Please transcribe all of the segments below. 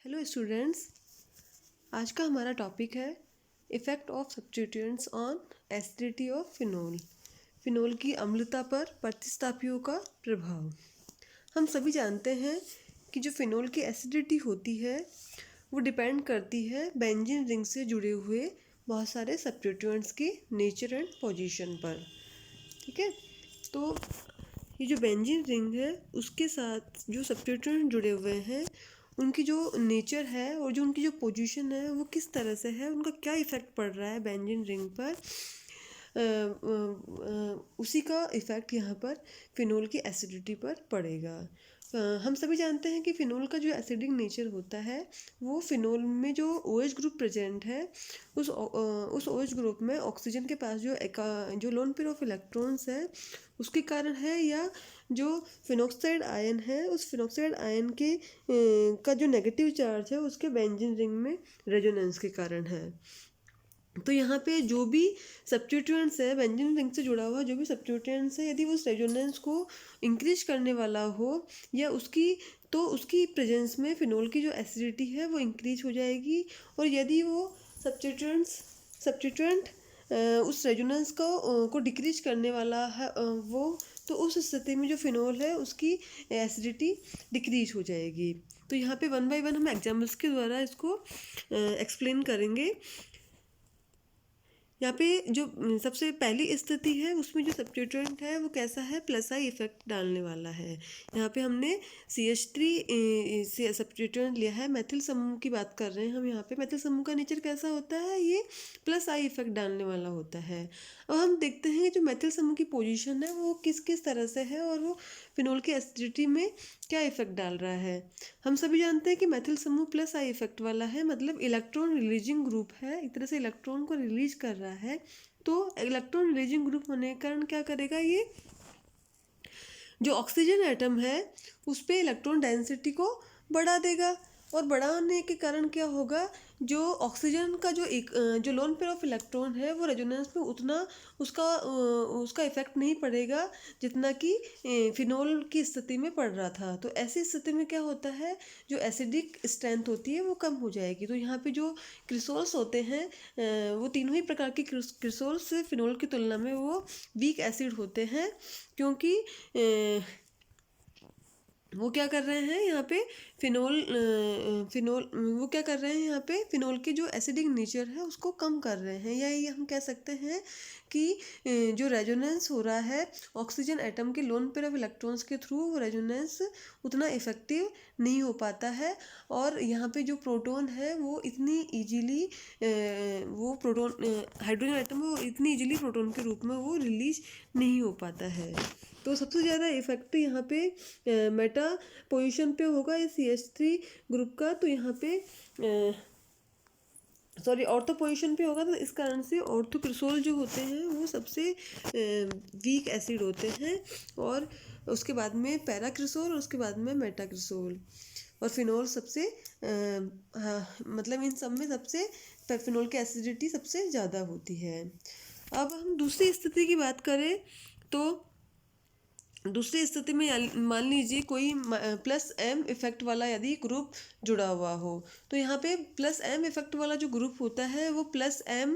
Hello students, आज का हमारा टॉपिक है effect of substituents on acidity of phenol. Phenol की अम्लता पर प्रतिस्थापियों का प्रभाव। हम सभी जानते हैं कि जो फिनोल की एसिडिटी होती है वो डिपेंड करती है बेंजीन रिंग से जुड़े हुए बहुत सारे सब्स्टिट्यूएंट्स के नेचर एंड पोजीशन पर। ठीक है, तो ये जो बेंजीन रिंग है उसके साथ जो सब्स्टिट्यूएंट जुड़े हुए हैं उनकी जो नेचर है और जो उनकी जो पोजीशन है वो किस तरह से है, उनका क्या इफ़ेक्ट पड़ रहा है बेंजीन रिंग पर, उसी का इफ़ेक्ट यहाँ पर फिनोल की एसिडिटी पर पड़ेगा। हम सभी जानते हैं कि फिनोल का जो एसिडिक नेचर होता है वो फिनोल में जो OH ग्रुप प्रेजेंट है उस OH ग्रुप में ऑक्सीजन के पास जो लोन पेयर ऑफ इलेक्ट्रॉन्स है उसके कारण है, या जो फिनॉक्साइड आयन है उस फिनॉक्साइड आयन के का जो नेगेटिव चार्ज है उसके बेंजीन रिंग में रेजोनेंस के कारण है। तो यहाँ पे जो भी सब्स्टिट्यूएंट्स है बेंजीन रिंग से जुड़ा हुआ जो भी सब्स्टिट्यूएंट्स है, यदि वो उस रेजोनेंस को इंक्रीज करने वाला हो या उसकी प्रेजेंस में फिनोल की जो एसिडिटी है वो इंक्रीज हो जाएगी। और यदि वो सब्स्टिट्यूएंट उस रेजोनेंस को डिक्रीज करने वाला है तो उस स्थिति में जो फिनोल है उसकी एसिडिटी डिक्रीज हो जाएगी। तो यहाँ पे वन बाय वन हम एग्जाम्पल्स के द्वारा इसको एक्सप्लेन करेंगे। यहाँ पे जो सबसे पहली स्थिति है उसमें जो सब्स्टिट्यूएंट है वो कैसा है, प्लस आई इफेक्ट डालने वाला है। यहाँ पे हमने CH3 से सब्स्टिट्यूएंट लिया है, मेथिल समूह की बात कर रहे हैं हम। यहाँ पे मेथिल समूह का नेचर कैसा होता है, ये प्लस आई इफेक्ट डालने वाला होता है। अब हम देखते हैं जो मेथिल समूह की पोजीशन है वो किस किस तरह से है और वो फिनोल की एसिडिटी में क्या इफेक्ट डाल रहा है। हम सभी जानते हैं कि मेथिल समूह प्लस आई इफेक्ट वाला है, मतलब इलेक्ट्रॉन रिलीजिंग ग्रुप है, एक तरह से इलेक्ट्रॉन को रिलीज कर रहा है। तो इलेक्ट्रॉन रिलीजिंग ग्रुप होने के कारण क्या करेगा, ये जो ऑक्सीजन एटम है उस पर इलेक्ट्रॉन डेंसिटी को बढ़ा देगा। और बढ़ाने के कारण क्या होगा, जो ऑक्सीजन का जो लोन पेयर ऑफ इलेक्ट्रॉन है वो रेजोनेंस में उतना उसका इफेक्ट नहीं पड़ेगा जितना कि फिनोल की स्थिति में पड़ रहा था। तो ऐसी स्थिति में क्या होता है, जो एसिडिक स्ट्रेंथ होती है वो कम हो जाएगी। तो यहाँ पे जो क्रिसोल्स होते हैं वो तीनों ही प्रकार के क्रिसोल्स फिनोल की तुलना में वो वीक एसिड होते हैं, क्योंकि वो क्या कर रहे हैं यहाँ पे वो क्या कर रहे हैं यहाँ पे फिनोल के जो एसिडिक नेचर है उसको कम कर रहे हैं। या ये हम कह सकते हैं कि जो रेजोनेंस हो रहा है ऑक्सीजन एटम के लोन पेयर ऑफ इलेक्ट्रॉन्स के थ्रू, वो रेजोनेंस उतना इफेक्टिव नहीं हो पाता है। और यहाँ पे जो प्रोटॉन है वो इतनी इजीली वो प्रोटॉन हाइड्रोजन एटम वो इतनी इजीली प्रोटॉन के रूप में वो रिलीज नहीं हो पाता है। तो सबसे ज़्यादा इफेक्ट यहाँ पे मेटा पोजीशन पे होगा इस CH3 ग्रुप का। तो यहाँ पे ऑर्थो पोजीशन पे होगा, तो इस कारण से ऑर्थोक्रिसोल जो होते हैं वो सबसे वीक एसिड होते हैं। और उसके बाद में पैराक्रिसोल और उसके बाद में मेटाक्रिसोल। और फिनोल सबसे मतलब इन सब में सबसे फिनोल की एसिडिटी सबसे ज़्यादा होती है। अब हम दूसरी स्थिति की बात करें तो दूसरी स्थिति में मान लीजिए कोई प्लस एम इफेक्ट वाला यदि ग्रुप जुड़ा हुआ हो, तो यहाँ पे प्लस एम इफेक्ट वाला जो ग्रुप होता है वो प्लस एम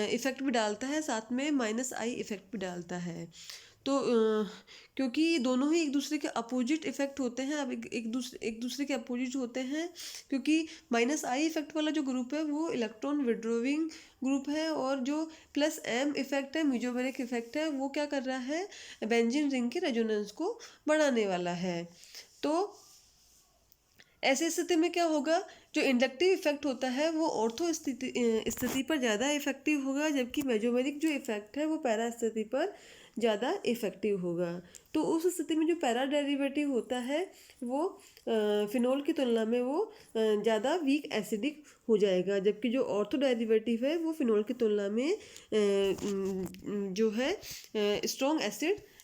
इफेक्ट भी डालता है, साथ में माइनस आई इफेक्ट भी डालता है। तो क्योंकि दोनों ही एक दूसरे के अपोजिट इफेक्ट होते हैं। अब एक दूसरे के अपोजिट होते हैं, क्योंकि माइनस आई इफेक्ट वाला जो ग्रुप है वो इलेक्ट्रॉन विड्रॉविंग ग्रुप है, और जो प्लस एम इफेक्ट है मीजोबेरिक इफेक्ट है वो क्या कर रहा है, बेंजीन रिंग के रेजोनेंस को बढ़ाने वाला है। तो ऐसी स्थिति में क्या होगा, जो इंडक्टिव इफेक्ट होता है वो ऑर्थो स्थिति पर ज़्यादा इफेक्टिव होगा, जबकि मेजोमेरिक जो इफेक्ट है वो पैरा स्थिति पर ज़्यादा इफेक्टिव होगा। तो उस स्थिति में जो पैरा डेरिवेटिव होता है वो फिनोल की तुलना में वो ज़्यादा वीक एसिडिक हो जाएगा, जबकि जो ऑर्थो डेरिवेटिव है वो फिनोल की तुलना में जो है स्ट्रॉन्ग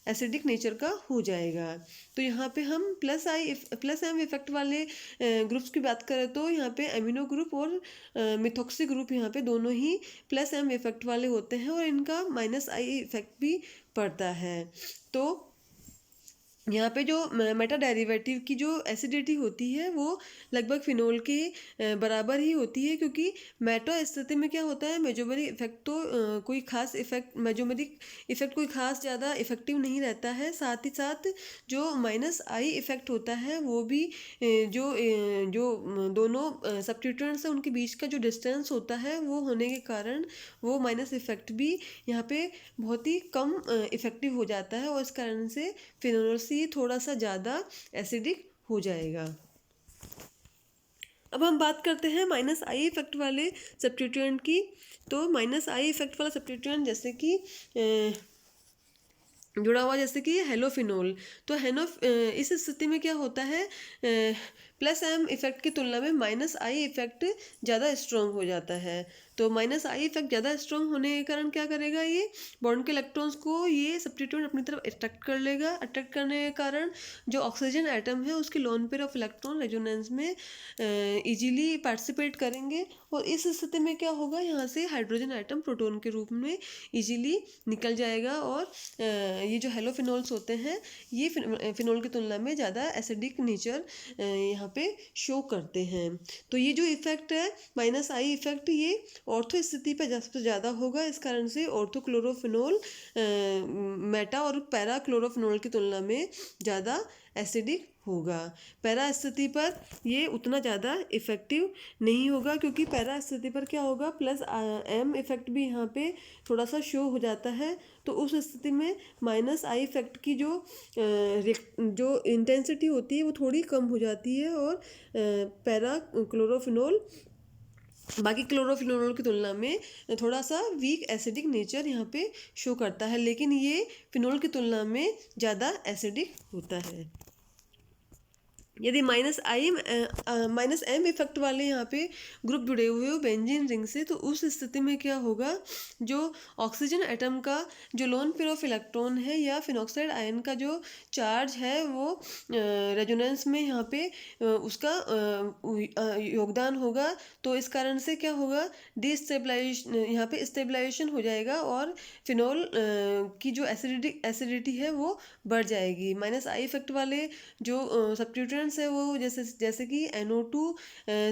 एसिडिक नेचर का हो जाएगा। तो यहाँ पे हम प्लस एम इफेक्ट वाले ग्रुप्स की बात करें तो यहाँ पे एमिनो ग्रुप और मिथॉक्सी ग्रुप यहाँ पे दोनों ही प्लस एम इफेक्ट वाले होते हैं, और इनका माइनस आई इफेक्ट भी पड़ता है। तो यहाँ पे जो मेटा डेरिवेटिव की जो एसिडिटी होती है वो लगभग फिनोल के बराबर ही होती है, क्योंकि मेटा स्थिति में क्या होता है, मेजोमेरिक इफेक्ट तो कोई खास इफेक्ट, मेजोमेरिक इफेक्ट कोई खास ज़्यादा इफेक्टिव नहीं रहता है। साथ ही साथ जो माइनस आई इफेक्ट होता है वो भी जो दोनों सब्स्टिट्यूएंट्स हैं उनके बीच का जो डिस्टेंस होता है वो होने के कारण वो माइनस इफेक्ट भी यहाँ पे बहुत ही कम इफेक्टिव हो जाता है, और इस कारण से फिनोल सी थोड़ा सा ज़्यादा एसिडिक हो जाएगा। अब हम बात करते हैं माइनस आई इफेक्ट वाले सब्स्टिट्यूएंट की। तो माइनस आई इफेक्ट वाला सब्स्टिट्यूएंट जैसे कि जुड़ा हुआ जैसे कि हेलोफिनोल, तो इस स्थिति में क्या होता है, प्लस एम इफेक्ट की तुलना में माइनस आई इफेक्ट ज़्यादा स्ट्रॉन्ग हो जाता है। तो माइनस आई इफेक्ट ज़्यादा स्ट्रॉन्ग होने के कारण क्या करेगा, ये बॉन्ड के इलेक्ट्रॉन्स को ये सब्स्टिट्यूएंट अपनी तरफ अट्रैक्ट कर लेगा। अट्रैक्ट करने के कारण जो ऑक्सीजन एटम है उसके lone pair of electron resonance में इजीली पार्टिसिपेट करेंगे, और इस स्थिति में क्या होगा, यहाँ से हाइड्रोजन एटम प्रोटॉन के रूप में इजीली निकल जाएगा, और ये जो हेलोफिनोल्स होते हैं ये फिनोल की तुलना में ज़्यादा एसिडिक नेचर यहाँ पे शो करते हैं। तो ये जो इफेक्ट है माइनस आई इफेक्ट, ये ऑर्थो स्थिति पर सबसे ज़्यादा होगा। इस कारण से ऑर्थोक्लोरोफिनोल मेटा और पैरा क्लोरोफिनोल की तुलना में ज़्यादा एसिडिक होगा। पैरा स्थिति पर ये उतना ज़्यादा इफ़ेक्टिव नहीं होगा, क्योंकि पैरा स्थिति पर क्या होगा, प्लस एम इफेक्ट भी यहाँ पे थोड़ा सा शो हो जाता है। तो उस स्थिति में माइनस आई इफेक्ट की जो इंटेंसिटी होती है वो थोड़ी कम हो जाती है, और पैरा क्लोरोफिनोल बाकी क्लोरोफिनोल की तुलना में थोड़ा सा वीक एसिडिक नेचर यहाँ पे शो करता है, लेकिन ये फिनोल की तुलना में ज़्यादा एसिडिक होता है। यदि माइनस एम इफेक्ट वाले यहाँ पे ग्रुप जुड़े हुए हो बेंजीन रिंग से, तो उस स्थिति में क्या होगा, जो ऑक्सीजन एटम का जो लोन पेयर ऑफ इलेक्ट्रॉन है या फिनॉक्साइड आयन का जो चार्ज है वो रेजोनेंस में यहाँ पे उसका योगदान होगा। तो इस कारण से क्या होगा, डिस्टेबलाइजेशन यहाँ पे स्टेबलाइजेशन हो जाएगा, और फिनोल की जो एसिडिटी है वो बढ़ जाएगी। माइनस आई इफेक्ट वाले जो सब्स्टिट्यूएंट्स है वो जैसे कि NO2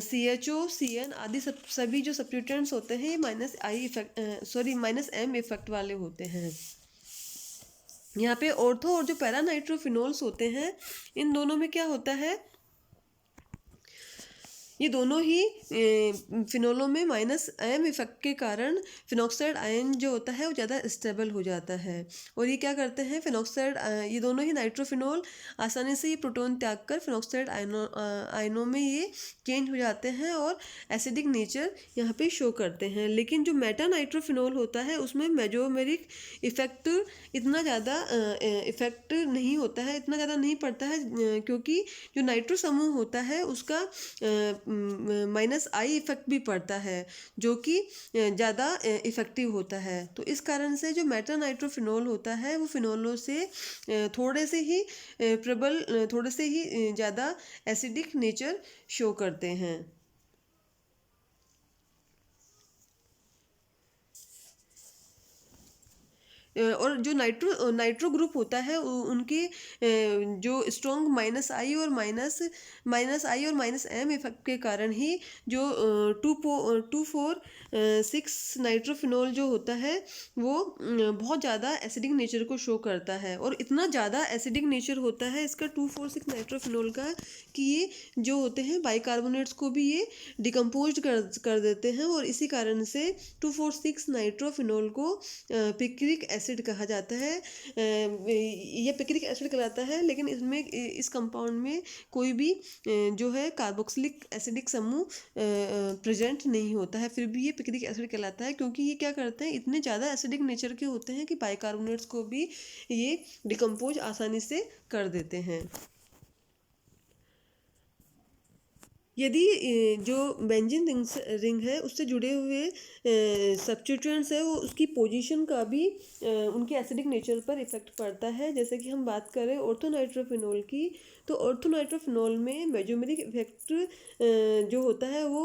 CHO CN आदि सभी जो सब्स्टिट्यूएंट्स होते हैं माइनस एम इफेक्ट वाले होते हैं। यहाँ पे ऑर्थो और जो पैरा नाइट्रोफिनोल्स होते हैं, इन दोनों में क्या होता है, ये दोनों ही फिनोलों में माइनस एम इफेक्ट के कारण फिनॉक्साइड आयन जो होता है वो ज़्यादा स्टेबल हो जाता है, और ये क्या करते हैं, ये दोनों ही नाइट्रोफिनोल आसानी से ये प्रोटॉन त्याग कर फिनॉक्साइड आयनों में ये चेंज हो जाते हैं और एसिडिक नेचर यहाँ पे शो करते हैं। लेकिन जो मेटा नाइट्रोफिनोल होता है उसमें मेजोमेरिक इफेक्ट इतना ज़्यादा इफेक्ट नहीं होता है, इतना ज़्यादा नहीं पड़ता है, क्योंकि जो नाइट्रो समूह होता है उसका माइनस आई इफेक्ट भी पड़ता है, जो कि ज़्यादा इफेक्टिव होता है। तो इस कारण से जो मेटा नाइट्रोफिनोल होता है वो फिनोलों से थोड़े से ही ज़्यादा एसिडिक नेचर शो करते हैं। और जो नाइट्रो ग्रुप होता है उनके जो स्ट्रॉन्ग माइनस आई और माइनस एम इफेक्ट के कारण ही जो 2,4,6 नाइट्रोफिनोल जो होता है वो बहुत ज़्यादा एसिडिक नेचर को शो करता है, और इतना ज़्यादा एसिडिक नेचर होता है इसका 2,4,6 नाइट्रोफिनोल का कि ये जो होते हैं बाइकार्बोनेट्स को भी ये डिकम्पोज कर देते हैं, और इसी कारण से 2,4,6 नाइट्रोफिनोल को पिक्रिक एसिड कहा जाता है। ये पिक्रिक एसिड कहलाता है, लेकिन इसमें इस कंपाउंड में कोई भी जो है कार्बोक्सिलिक एसिडिक समूह प्रेजेंट नहीं होता है, फिर भी ये पिक्रिक एसिड कहलाता है, क्योंकि ये क्या करते हैं, इतने ज़्यादा एसिडिक नेचर के होते हैं कि बाइकार्बोनेट्स को भी ये डिकम्पोज आसानी से कर देते हैं। यदि जो बेंजीन रिंग है उससे जुड़े हुए सब्स्टिट्यूएंट्स है वो उसकी पोजीशन का भी उनके एसिडिक नेचर पर इफेक्ट पड़ता है। जैसे कि हम बात करें ऑर्थोनाइट्रोफिनॉल की, तो ऑर्थोनाइट्रोफिनॉल में मेजोमेरिक इफेक्ट जो होता है वो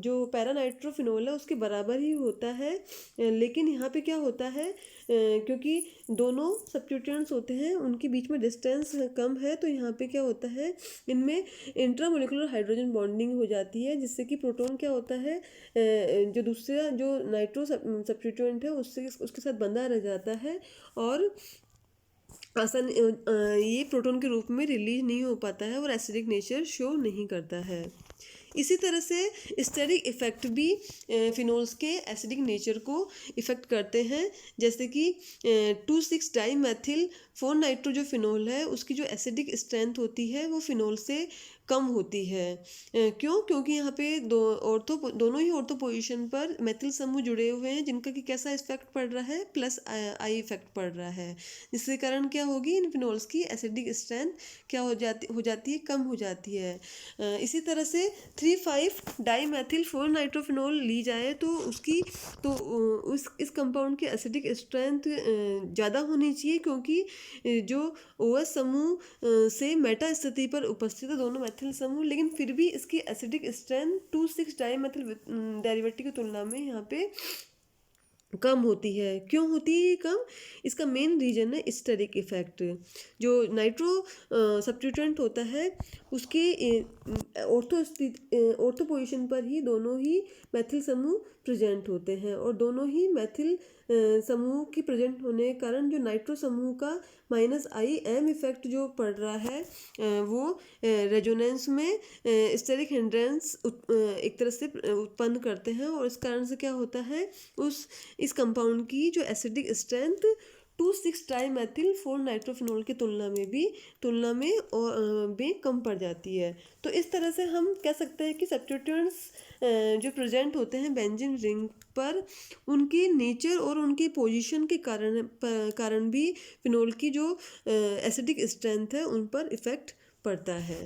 जो पैरानाइट्रोफिनॉल है उसके बराबर ही होता है। लेकिन यहाँ पे क्या होता है, क्योंकि दोनों सब्स्टिट्यूएंट्स होते हैं उनके बीच में डिस्टेंस कम है, तो यहाँ पे क्या होता है, इनमें इंट्रामोलिकुलर हाइड्रोजन बॉन्डिंग हो जाती है, जिससे कि प्रोटॉन क्या होता है, जो दूसरा जो नाइट्रो सब्स्टिट्यूएंट है उससे उसके साथ बंधा रह जाता है और आसान ये प्रोटॉन के रूप में रिलीज नहीं हो पाता है और एसिडिक नेचर शो नहीं करता है। इसी तरह से स्टेरिक इफेक्ट भी फिनोल्स के एसिडिक नेचर को इफेक्ट करते हैं। जैसे कि 2,6 डाईमेथिल 4 नाइट्रो जो फिनोल है उसकी जो एसिडिक स्ट्रेंथ होती है वो फिनोल से कम होती है। क्यों? क्योंकि यहाँ पे दोनों ही ऑर्थो पोजीशन पर मेथिल समूह जुड़े हुए हैं जिनका कि कैसा इफेक्ट पड़ रहा है, प्लस आई इफेक्ट पड़ रहा है, जिसके कारण क्या होगी, इन फिनोल्स की एसिडिक स्ट्रेंथ क्या हो जाती है, कम हो जाती है। इसी तरह से 3,5 डाईमेथिल 4 नाइट्रोफिनोल ली जाए तो उसकी तो इस कंपाउंड की एसिडिक स्ट्रेंथ ज़्यादा होनी चाहिए, क्योंकि जो OH समूह से मेटा स्थिति पर उपस्थित है दोनों मेथिल समूह, लेकिन फिर भी इसकी एसिडिक स्ट्रेंथ 2,6 डाईमेथिल डेरिवेटिव की तुलना में यहाँ पे कम होती है। क्यों होती है कम? इसका मेन रीजन है स्टेरिक इफेक्ट। जो नाइट्रो सब्स्टिट्यूएंट होता है उसके ऑर्थो पोजीशन पर ही दोनों ही मैथिल समूह प्रेजेंट होते हैं और दोनों ही मैथिल समूह की प्रेजेंट होने के कारण जो नाइट्रो समूह का -IM इफेक्ट जो पड़ रहा है वो रेजोनेंस में स्टेरिक हिंड्रेंस एक तरह से उत्पन्न करते हैं और इस कारण से क्या होता है, इस कंपाउंड की जो एसिडिक स्ट्रेंथ 2,6 डाईमेथिल 4 नाइट्रोफिनॉल की तुलना में कम पड़ जाती है। तो इस तरह से हम कह सकते हैं कि सब्स्टिट्यूएंट्स जो प्रेजेंट होते हैं बेंजीन रिंग पर उनके नेचर और उनकी पोजीशन के कारण भी फिनोल की जो एसिडिक स्ट्रेंथ है उन पर इफेक्ट पड़ता है।